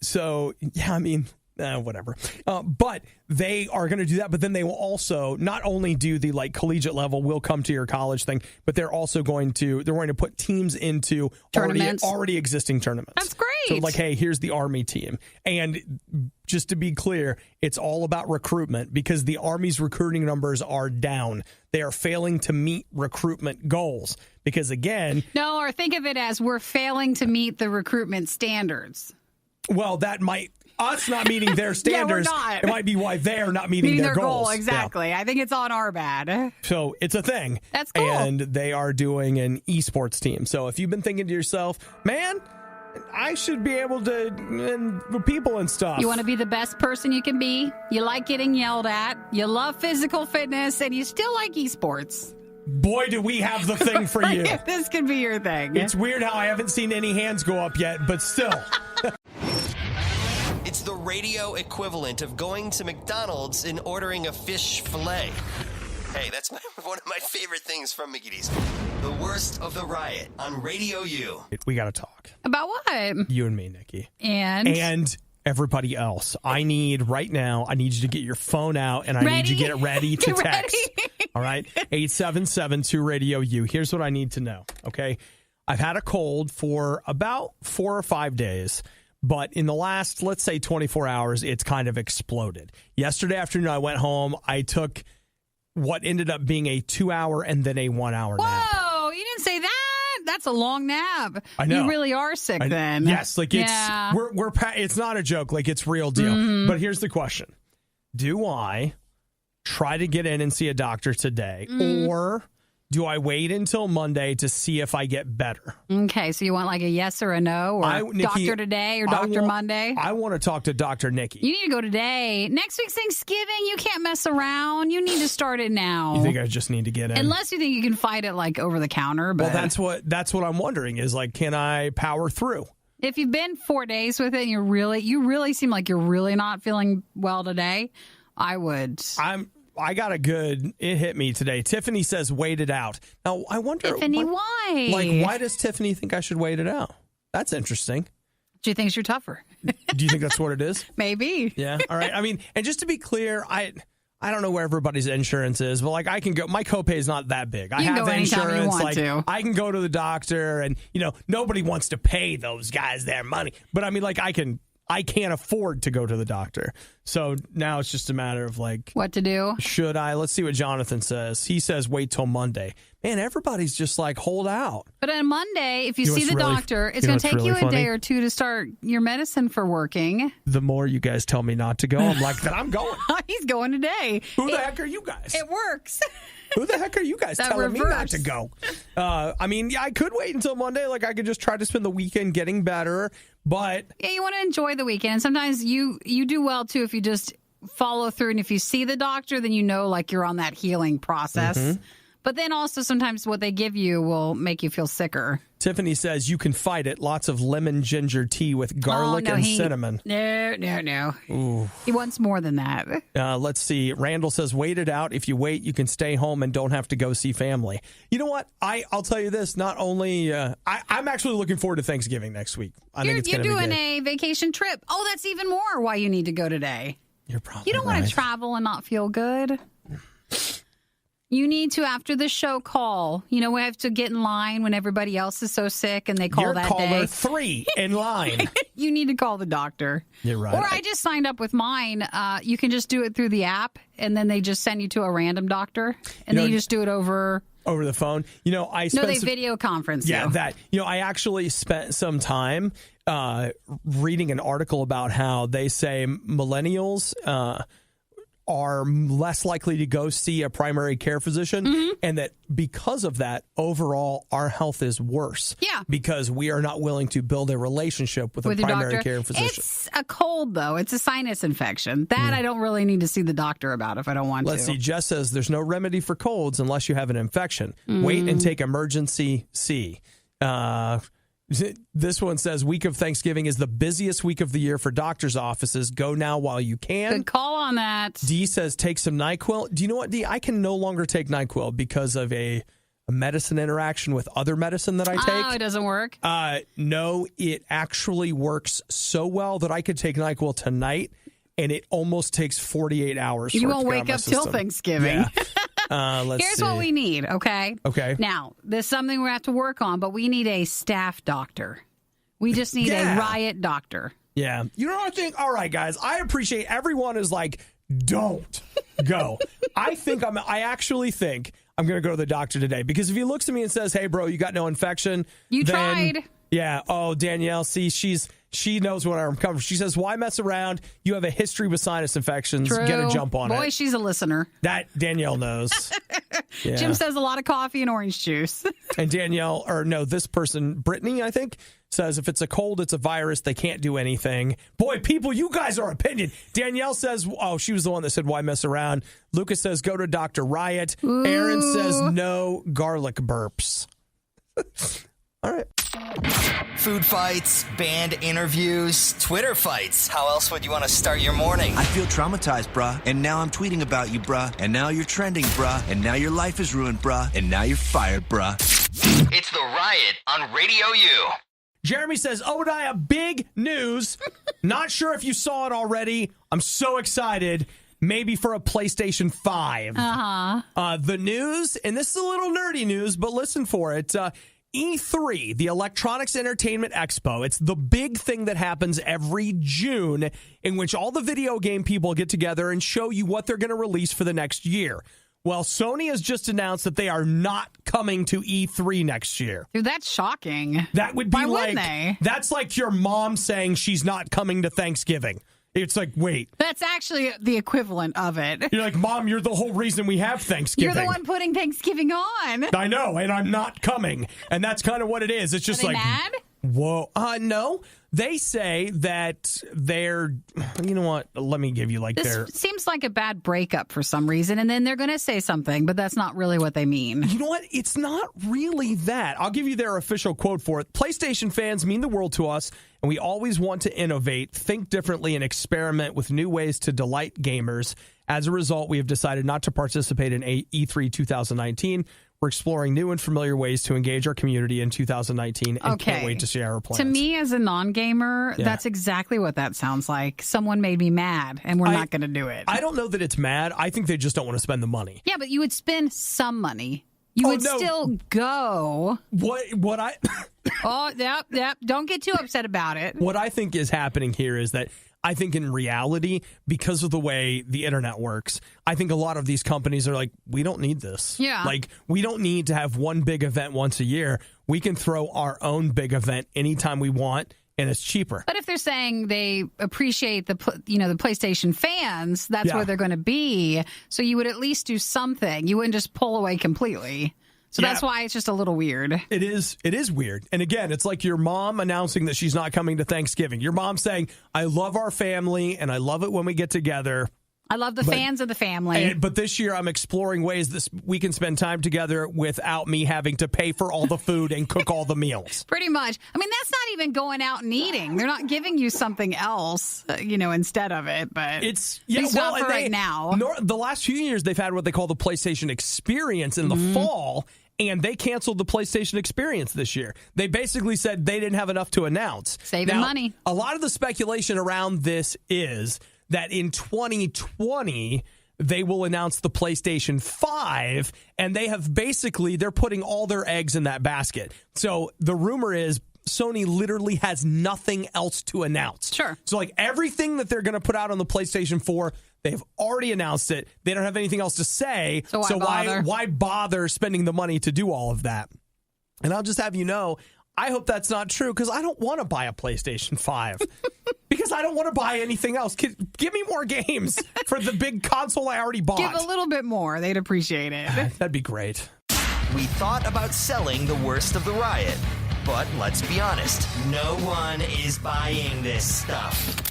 So, yeah, I mean... whatever. But they are going to do that. But then they will also not only do the collegiate level, will come to your college thing, but they're also going to put teams into already existing tournaments. That's great. So hey, here's the Army team. And just to be clear, it's all about recruitment because the Army's recruiting numbers are down. They are failing to meet recruitment goals because again. No, or think of it as we're failing to meet the recruitment standards. Well, that might. Us not meeting their standards, it might be why they're not meeting their goals. Goal, exactly. Yeah. I think it's on our bad. So it's a thing. That's cool. And they are doing an esports team. So if you've been thinking to yourself, man, I should be able to, and people and stuff. You want to be the best person you can be. You like getting yelled at. You love physical fitness, and you still like esports. Boy, do we have the thing for you. This could be your thing. It's weird how I haven't seen any hands go up yet, but still. It's the radio equivalent of going to McDonald's and ordering a fish fillet. Hey, that's one of my favorite things from Mickey D's. The worst of the Riot on Radio U. We got to talk. About what? You and me, Nikki. And everybody else. I need you to get your phone out, and I need you to get it ready to text. All right? 877-2-RADIO-U. Here's what I need to know, okay? I've had a cold for about 4 or 5 days. But in the last, let's say, 24 hours, it's kind of exploded. Yesterday afternoon, I went home. I took what ended up being a 2-hour and then a 1-hour nap. That's a long nap. I know. You really are sick then. Yes, like it's not a joke. Like it's real deal. Mm-hmm. But here's the question: do I try to get in and see a doctor today, or do I wait until Monday to see if I get better? Okay, so you want like a yes or a no, or Nikki, doctor today or doctor Monday? I want to talk to Dr. Nikki. You need to go today. Next week's Thanksgiving. You can't mess around. You need to start it now. You think I just need to get in? Unless you think you can fight it like over the counter. But Well, that's what I'm wondering is like, can I power through? If you've been 4 days with it and you really seem like you're really not feeling well today, I would. I got it hit me today. Tiffany says, wait it out. Now, I wonder. Tiffany, why? Like, why does Tiffany think I should wait it out? That's interesting. She thinks you're tougher. Do you think that's what it is? Maybe. Yeah. All right. I mean, and just to be clear, I don't know where everybody's insurance is, but like I can go, my copay is not that big. I have insurance. I can go to the doctor and, nobody wants to pay those guys their money. But I mean, like I can't afford to go to the doctor. So now it's just a matter of like what to do. Should I? Let's see what Jonathan says. He says wait till Monday. Man, everybody's just like hold out. But on Monday, if you see the doctor, it's going to take you a day or two to start your medicine for working. The more you guys tell me not to go, I'm like, then I'm going. He's going today. Who the heck are you guys? It works. Who the heck are you guys telling me not to go? I mean, I could wait until Monday. Like, I could just try to spend the weekend getting better. But yeah, you want to enjoy the weekend. And sometimes you do well, too, if you just follow through. And if you see the doctor, then like you're on that healing process. Mm-hmm. But then also sometimes what they give you will make you feel sicker. Tiffany says you can fight it. Lots of lemon ginger tea with garlic and cinnamon. No. Ooh. He wants more than that. Let's see. Randall says, wait it out. If you wait, you can stay home and don't have to go see family. You know what? I'll tell you this. Not only, I'm actually looking forward to Thanksgiving next week. I think it's going to be You're doing a vacation trip. Oh, that's even more why you need to go today. You're probably You don't want to travel and not feel good. You need to, after the show, call. We have to get in line when everybody else is so sick and they call that day. You're caller 3 in line. You need to call the doctor. You're right. Or I just signed up with mine. You can just do it through the app, and then they just send you to a random doctor, and then you just do it over the phone. They video conference. Yeah, that. I actually spent some time reading an article about how they say millennials are less likely to go see a primary care physician, and that because of that, overall, our health is worse. Yeah. Because we are not willing to build a relationship with a primary care physician. It's a cold, though. It's a sinus infection. That I don't really need to see the doctor about if I don't want to. Let's see. Jess says there's no remedy for colds unless you have an infection. Wait and take emergency C. This one says week of Thanksgiving is the busiest week of the year for doctors' offices. Go now while you can. Good call on that. D says take some NyQuil. Do you know what, D? I can no longer take NyQuil because of a medicine interaction with other medicine that I take. Oh, it doesn't work? No, it actually works so well that I could take NyQuil tonight, and it almost takes 48 hours. You won't wake up till Thanksgiving. Yeah. Here's what we need, okay? Okay. Now, there's something we have to work on, but we need a staff doctor. We just need a RIOT doctor. Yeah. You know what I think? All right, guys, I appreciate everyone is like, don't go. I actually think I'm going to go to the doctor today, because if he looks at me and says, hey, bro, you got no infection. Then, tried. Yeah. Oh, Danielle, see, she knows what I'm covering. She says, why mess around? You have a history with sinus infections. True. Get a jump on it. Boy, she's a listener. That Danielle knows. Yeah. Jim says a lot of coffee and orange juice. And this person, Brittany, I think, says if it's a cold, it's a virus. They can't do anything. Boy, people, you guys are opinion. Danielle says, she was the one that said, why mess around? Lucas says, go to Dr. RIOT. Ooh. Aaron says, no garlic burps. All right. Food fights, band interviews, Twitter fights. How else would you want to start your morning? I feel traumatized, bruh. And now I'm tweeting about you, bruh. And now you're trending, bruh. And now your life is ruined, bruh. And now you're fired, bruh. It's the Riot on RadioU. Jeremy says, Obadiah, big news. Not sure if you saw it already. I'm so excited. Maybe for a PlayStation 5. The news, and this is a little nerdy news, but listen for it. E3, the Electronics Entertainment Expo. It's the big thing that happens every June in which all the video game people get together and show you what they're going to release for the next year. Well, Sony has just announced that they are not coming to E3 next year. Dude, that's shocking. That would be Why like, wouldn't they? That's like your mom saying she's not coming to Thanksgiving. It's like, wait. That's actually the equivalent of it. You're like, Mom, you're the whole reason we have Thanksgiving. You're the one putting Thanksgiving on. I know, and I'm not coming. And that's kind of what it is. It's just Are they like, mad? Whoa. No. They say that they're, you know what? Let me give you like This seems like a bad breakup for some reason, and then they're going to say something, but that's not really what they mean. You know what? It's not really that. I'll give you their official quote for it. PlayStation fans mean the world to us, and we always want to innovate, think differently, and experiment with new ways to delight gamers. As a result, we have decided not to participate in E3 2019. We're exploring new and familiar ways to engage our community in 2019 and can't wait to see our plans. To me, as a non-gamer, that's exactly what that sounds like. Someone made me mad, and we're not going to do it. I don't know that it's mad. I think they just don't want to spend the money. Yeah, but you would spend some money. You would still go. What I... Oh, yep. Don't get too upset about it. What I think is happening here is that I think in reality, because of the way the internet works, I think a lot of these companies are like, we don't need this. Yeah. Like, we don't need to have one big event once a year. We can throw our own big event anytime we want, and it's cheaper. But if they're saying they appreciate the PlayStation fans, that's where they're going to be. So you would at least do something. You wouldn't just pull away completely. So that's why it's just a little weird. It is weird. And again, it's like your mom announcing that she's not coming to Thanksgiving. Your mom saying, I love our family and I love it when we get together. I love the fans of the family. But this year I'm exploring ways that we can spend time together without me having to pay for all the food and cook all the meals. Pretty much. I mean, that's not even going out and eating. They're not giving you something else, instead of it. But it's not for right now. The last few years, they've had what they call the PlayStation Experience in the fall. And they canceled the PlayStation Experience this year. They basically said they didn't have enough to announce. Saving money. A lot of the speculation around this is that in 2020, they will announce the PlayStation 5, and they're putting all their eggs in that basket. So the rumor is Sony literally has nothing else to announce. Sure. So like everything that they're going to put out on the PlayStation 4, they've already announced it. They don't have anything else to say. So why bother spending the money to do all of that? And I'll just have you know, I hope that's not true because I don't want to buy a PlayStation 5 because I don't want to buy anything else. Give me more games for the big console I already bought. Give a little bit more. They'd appreciate it. That'd be great. We thought about selling the worst of the riot, but let's be honest, no one is buying this stuff.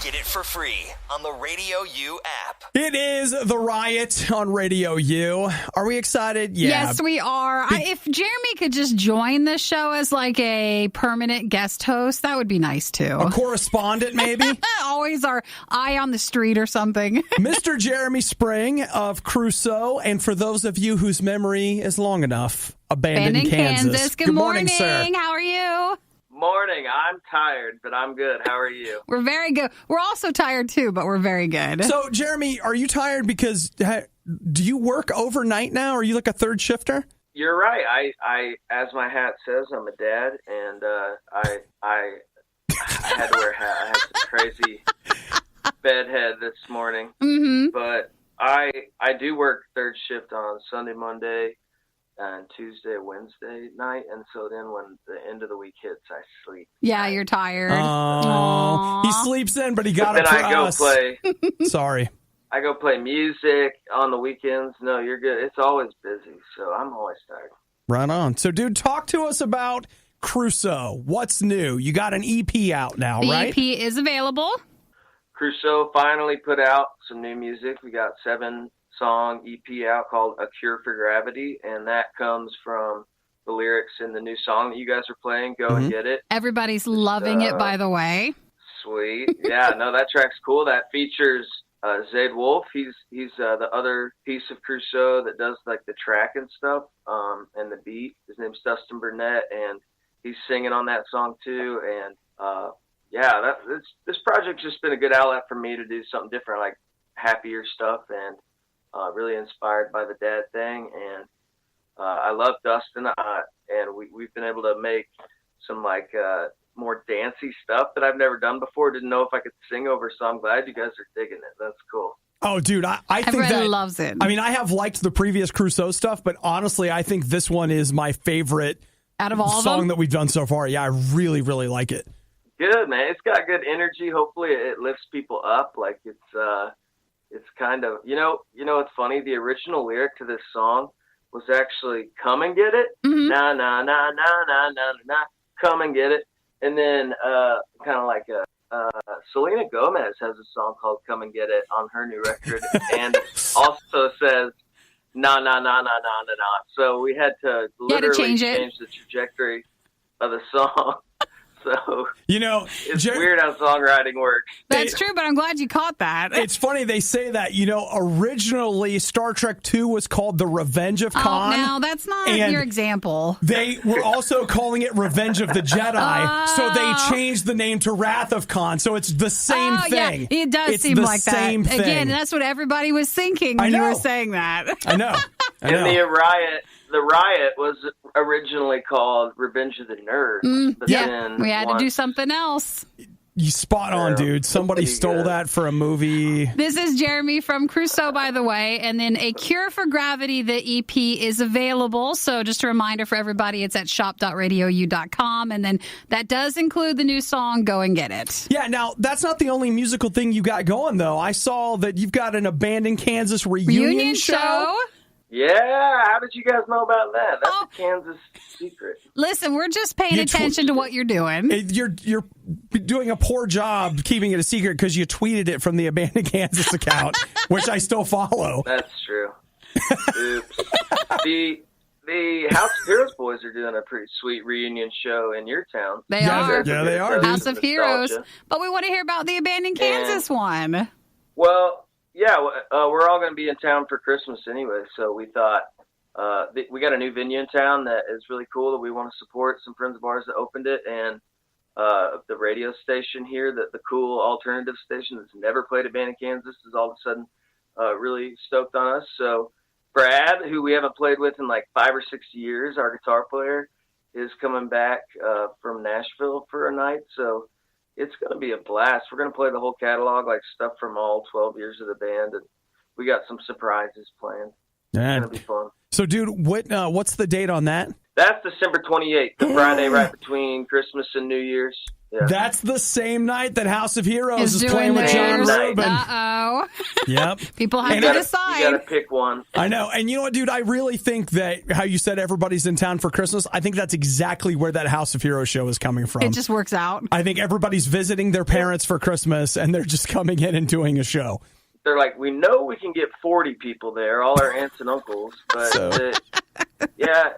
Get it for free on the RadioU app. It is the Riot on RadioU. Are we excited? Yeah. Yes, we are. If Jeremy could just join this show as like a permanent guest host, that would be nice too. A correspondent, maybe? Always our eye on the street or something. Mr. Jeremy Spring of Crusoe, and for those of you whose memory is long enough, Abandoned Kansas. Good morning, sir. How are you? Morning. I'm tired, but I'm good. How are you? We're very good. We're also tired too, but we're very good. So, Jeremy, are you tired because do you work overnight now? Are you like a third shifter? You're right. I as my hat says, I'm a dad, and I had to wear a hat. I had some crazy bedhead this morning, but I do work third shift on Sunday, Monday, and Tuesday, Wednesday night, and so then when the end of the week hits, I sleep. Yeah, you're tired. Oh, he sleeps in, but he got it for us. Then I go play. Sorry. I go play music on the weekends. No, you're good. It's always busy, so I'm always tired. Right on. So, dude, talk to us about Crusoe. What's new? You got an EP out now, right? The EP is available. Crusoe finally put out some new music. We got 7-song EP out called A Cure for Gravity, and that comes from the lyrics in the new song that you guys are playing, Go and Get It. Everybody's loving it, by the way. Sweet. Yeah, no, that track's cool. That features Zayd Wolf. He's the other piece of Crusoe that does like the track and stuff, and the beat. His name's Dustin Burnett, and he's singing on that song too. And this project's just been a good outlet for me to do something different, like happier stuff, and really inspired by the dad thing. And I love Dustin, and we've been able to make some like more dancey stuff that I've never done before. Didn't know if I could sing over, so I'm glad you guys are digging it. That's cool. Oh, dude, I think Everyone loves it. I mean, I have liked the previous Crusoe stuff, but honestly, I think this one is my favorite out of all song of them that we've done so far. Yeah, I really, really like it. Good, man. It's got good energy. Hopefully, it lifts people up. Like it's kind of it's funny. The original lyric to this song was actually "Come and get it," na na na na na na na, come and get it, and then kind of like Selena Gomez has a song called "Come and Get It" on her new record, and also says "na na na na na na na." So we had to literally change the trajectory of the song. So, it's weird how songwriting works. That's true, but I'm glad you caught that. It's funny they say that. Originally Star Trek II was called The Revenge of Khan. Oh, no, that's not your example. They were also calling it Revenge of the Jedi, so they changed the name to Wrath of Khan. So it's the same thing. Yeah, it does seem like that. Same thing. Again, that's what everybody was thinking when you were saying that. I know. And the riot was originally called Revenge of the Nerds. But then we had to do something else. You spot on, dude. Somebody stole that for a movie. This is Jeremy from Crusoe, by the way. And then A Cure for Gravity, the EP, is available. So just a reminder for everybody, it's at shop.radiou.com. And then that does include the new song, Go and Get It. Yeah, now, that's not the only musical thing you got going, though. I saw that you've got an Abandoned Kansas reunion show. Yeah, how did you guys know about that? That's a Kansas secret. Listen, we're just paying attention to what you're doing. You're doing a poor job keeping it a secret because you tweeted it from the Abandoned Kansas account, which I still follow. That's true. Oops. The House of Heroes boys are doing a pretty sweet reunion show in your town. They are. Yeah, they are. House of Heroes. But we want to hear about the Abandoned Kansas one. Well, yeah, we're all going to be in town for Christmas anyway, so we thought we got a new venue in town that is really cool that we want to support. Some friends of ours that opened it, and the radio station here, the cool alternative station that's never played Abandoned Kansas, is all of a sudden really stoked on us. So Brad, who we haven't played with in like 5 or 6 years, our guitar player, is coming back from Nashville for a night, so it's going to be a blast. We're going to play the whole catalog, like stuff from all 12 years of the band, and we got some surprises planned. It's going to be fun. So, dude, what's the date on that? That's December 28th, the Friday right between Christmas and New Year's. Yeah. That's the same night that House of Heroes is playing with John Rubin. Uh-oh. Yep. People have to decide. You got to pick one. I know. And you know what, dude? I really think that how you said everybody's in town for Christmas, I think that's exactly where that House of Heroes show is coming from. It just works out. I think everybody's visiting their parents for Christmas, and they're just coming in and doing a show. They're like, we know we can get 40 people there, all our aunts and uncles, but yeah,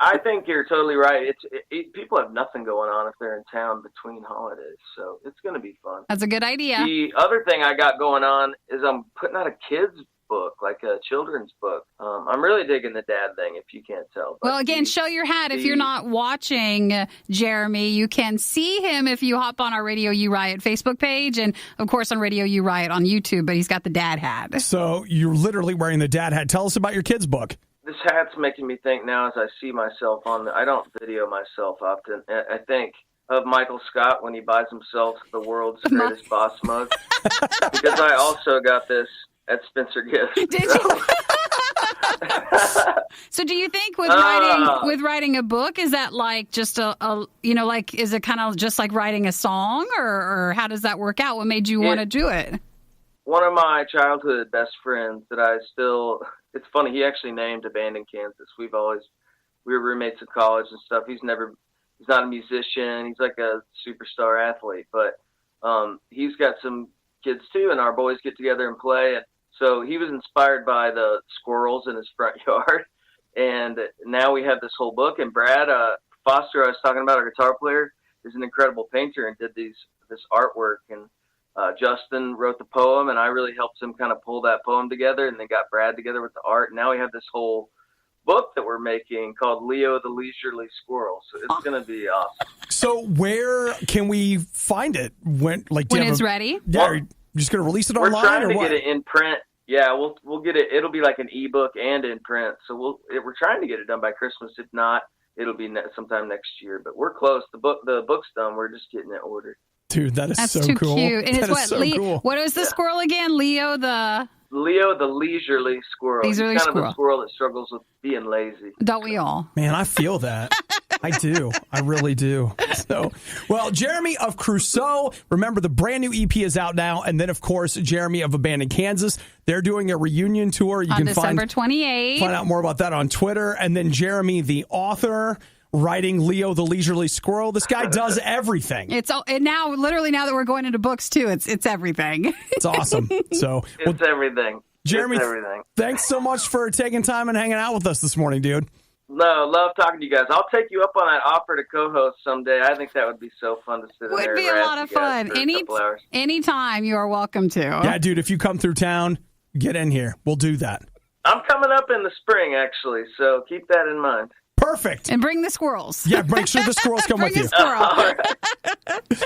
I think you're totally right. People have nothing going on if they're in town between holidays, so it's going to be fun. That's a good idea. The other thing I got going on is I'm putting out a kids book, like a children's book. I'm really digging the dad thing, if you can't tell. Well, again, show your hat. If you're not watching Jeremy, you can see him if you hop on our Radio U Riot Facebook page and, of course, on Radio U Riot on YouTube, but he's got the dad hat. So you're literally wearing the dad hat. Tell us about your kids' book. This hat's making me think now as I see myself I don't video myself often. I think of Michael Scott when he buys himself the world's greatest boss mug. Because I also got this at Spencer Gifts. Did you? So do you think with writing a book, is that like just is it kind of just like writing a song, or how does that work out? What made you want to do it? One of my childhood best friends it's funny, he actually named Abandoned Kansas. We were roommates in college and stuff. He's not a musician. He's like a superstar athlete, but he's got some kids too, and our boys get together and play. And so he was inspired by the squirrels in his front yard. And now we have this whole book. And Brad Foster, I was talking about, our guitar player, is an incredible painter and did this artwork. And Justin wrote the poem, and I really helped him kind of pull that poem together, and then got Brad together with the art. And now we have this whole book that we're making called Leo the Leisurely Squirrel. So it's going to be awesome. So where can we find it? When it's ready? Yeah, are you just going to release it online? We're trying to get it in print. Yeah, we'll get it. It'll be like an ebook and in print. So we're trying to get it done by Christmas. If not, it'll be sometime next year. But we're close. The book's done. We're just getting it ordered. Dude, that is That's so too cool. cute. And it's That is so cool. What was the squirrel again? Leo the leisurely squirrel. Leisurely He's kind squirrel. of the squirrel that struggles with being lazy. Don't we all? Man, I feel that. I do. I really do. So, well, Jeremy of Crusoe, remember the brand new EP is out now. And then, of course, Jeremy of Abandoned Kansas. They're doing a reunion tour. You on can December 28th. Find out more about that on Twitter. And then Jeremy, the author, writing Leo the Leisurely Squirrel. This guy does everything. And now, literally, now that we're going into books too, it's everything. It's awesome. So It's everything. Jeremy, It's everything. Thanks so much for taking time and hanging out with us this morning, dude. No, love talking to you guys. I'll take you up on that offer to co-host someday. I think that would be so fun to sit in there. Would be and a razz lot of you guys fun. for a couple hours. Anytime you are welcome to. Yeah, dude, if you come through town, get in here. We'll do that. I'm coming up in the spring, actually, so keep that in mind. Perfect. And bring the squirrels. Yeah, make sure the squirrels come with you. Squirrel.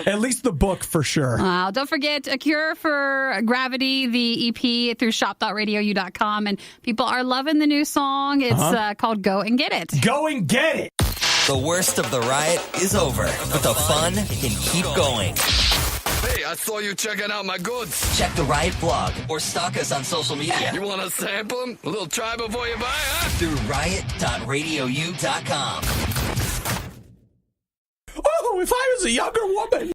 At least the book for sure. Don't forget A Cure for Gravity, the EP through shop.radiou.com. And people are loving the new song. It's called Go and Get It. Go and get it. The worst of the riot is over, but the fun can keep going. Hey, I saw you checking out my goods. Check the Riot blog or stalk us on social media. You want to sample them? A little try before you buy, huh? Through riot.radiou.com. Oh, if I was a younger woman.